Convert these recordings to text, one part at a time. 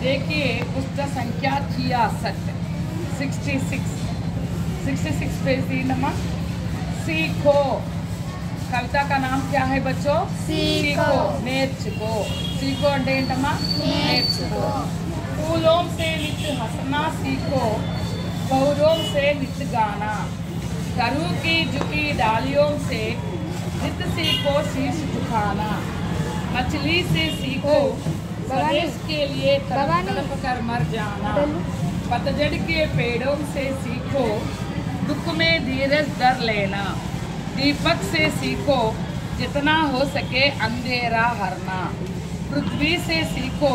देखिए पुस्तक संख्या 66 पेज दीनमा। सीखो, कविता का नाम क्या है बच्चों? सीखो, नेर्चुको। सीखो అంటే ఏంటమ్మా? నేర్చుకో। फूलों से नित्य हंसना सीखो, बहुरों से नित्य गाना, घरों की झुकी डालियों से नित्य सीखो शीश झुकाना, मछली से सीखो स्वदेश के लिए तड़प कर मर जाना, पतझड़ के पेड़ों से सीखो दुख में धीरज डर लेना, दीपक से सीखो जितना हो सके अंधेरा हरना, पृथ्वी से सीखो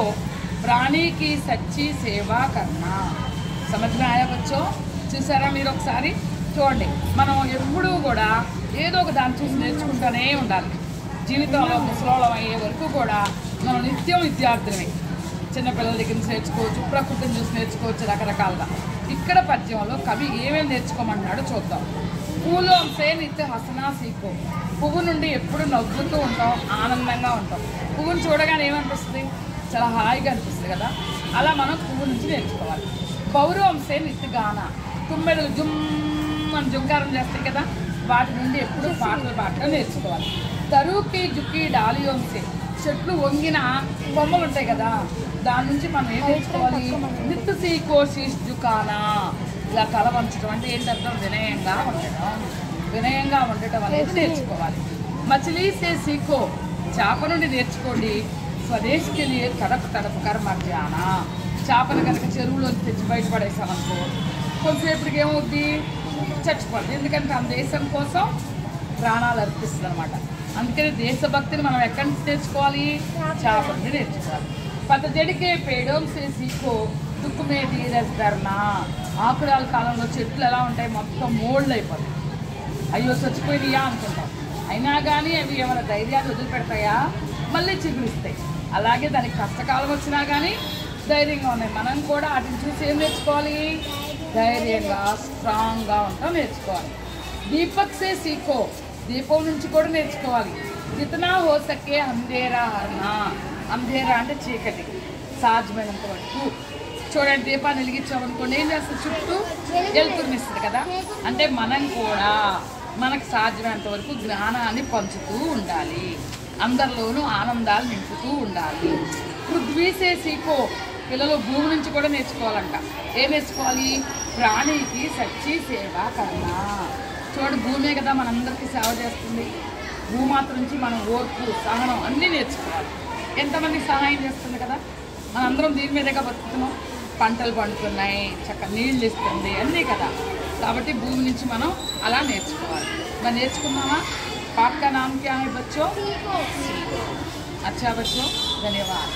प्राणी की सच्ची सेवा करना। समझ में आया बच्चों? చూసారా మీరు ఒకసారి చూడండి, మనం ఎప్పుడూ కూడా ఏదో ఒక దాన్ని చూసి నేర్చుకుంటూనే ఉండాలి. జీవితంలో ముసలోళం అయ్యే వరకు కూడా మనం నిత్యం విద్యార్థులమే. చిన్నపిల్లల దగ్గర నుంచి నేర్చుకోవచ్చు, ప్రకృతిని చూసి నేర్చుకోవచ్చు రకరకాలుగా. ఇక్కడ పద్యంలో కవి ఏమేమి నేర్చుకోమన్నాడో చూద్దాం. పూలోం సే నిత్య హసనా సీఖో. పువ్వు నుండి ఎప్పుడు నవ్వుతూ ఉంటాం, ఆనందంగా ఉంటాం. పువ్వును చూడగానే ఏమనిపిస్తుంది? చాలా హాయిగా అనిపిస్తుంది కదా. అలా మనం పువ్వు నుంచి నేర్చుకోవాలి. బౌరవం సే నిత్య గాన. తుమ్మెదలు జుమ్ అని జుంకారం చేస్తాయి కదా, వాటి నుండి ఎప్పుడు పాటలు పాటలు నేర్చుకోవాలి. తరువుకి జుక్కి డాలియోంసే. చెట్లు వంగిన బొమ్మలు ఉంటాయి కదా, దాని నుంచి మనం ఏం నేర్చుకోవాలి? నిత్య సీఖో శీష్ జుకానా. ఇలా తల వంచడం అంటే ఏంటంటే వినయంగా ఉండటం అనేది నేర్చుకోవాలి. మచిలీ సే సీఖో. చేప నుండి నేర్చుకోండి. స్వదేశ్కి లియే తడప్ కర్ మర్ జానా. చేపను కనుక చెరువులో తెచ్చి బయటపడేసామనుకో, కొంతసేపటికి ఏమవుద్ది? చచ్చిపోద్ది. ఎందుకంటే మన దేశం కోసం ప్రాణాలు అర్పిస్తుంది అనమాట. అందుకని దేశభక్తిని మనం ఎక్కడి నుంచి నేర్చుకోవాలి? చేప నుండి నేర్చుకోవాలి. పతజడికే పేడోం సే సీఖో దుక్కు మే ధీరజ్ ధర్నా. ఆకురాల కాలంలో చెట్లు ఎలా ఉంటాయి? మొత్తం మోల్డ్ అయిపోతాయి. అయ్యో చచ్చిపోయినాయా అనుకుంటాం. అయినా కానీ అవి ఏమైనా ధైర్యాన్ని వదిలిపెడతాయా? మళ్ళీ చిగురిస్తాయి. అలాగే దానికి కష్టకాలం వచ్చినా కానీ ధైర్యంగా ఉన్నాయి. మనం కూడా వాటిని చూసి ఏం నేర్చుకోవాలి? ధైర్యంగా స్ట్రాంగ్గా ఉంటాం నేర్చుకోవాలి. దీపక్ సే సీఖో. దీపం నుంచి కూడా నేర్చుకోవాలి. జితనా హో సకే అంధేరా హర్నా. అంధేరా అంటే చీకటి, సాధ్యమైనంత వరకు. చూడండి, దీపాన్ని వెలిగించామనుకోండి ఏం చేస్తుంది? చుట్టూ వెలుతురునిస్తుంది కదా. అంటే మనం కూడా మనకు సాధ్యమైనంత వరకు జ్ఞానాన్ని పంచుతూ ఉండాలి, అందరిలోనూ ఆనందాలు నింపుతూ ఉండాలి. పృథ్వీ సే సీఖో. పిల్లలు భూమి నుంచి కూడా నేర్చుకోవాలంట. ఏం నేర్చుకోవాలి? ప్రాణికి సచ్చి సేవ కన్నా. చూడండి, భూమే కదా మనందరికీ సేవ చేస్తుంది. భూమాత నుంచి మనం ఓర్పు, సహనం అన్నీ నేర్చుకోవాలి. ఎంతమందికి సహాయం చేస్తుంది కదా. మనందరం దీని మీదగా బతుకుతున్నాం. పంటలు పండుతున్నాయి, చక్కగా నీళ్ళు ఇస్తుంది, అన్నీ కదా. కాబట్టి భూమి నుంచి మనం అలా నేర్చుకోవాలి. మరి నేర్చుకున్నామా? పాట కా నామ్ క్యా హై బచ్చో? अच्छा बच्चों, धन्यवाद।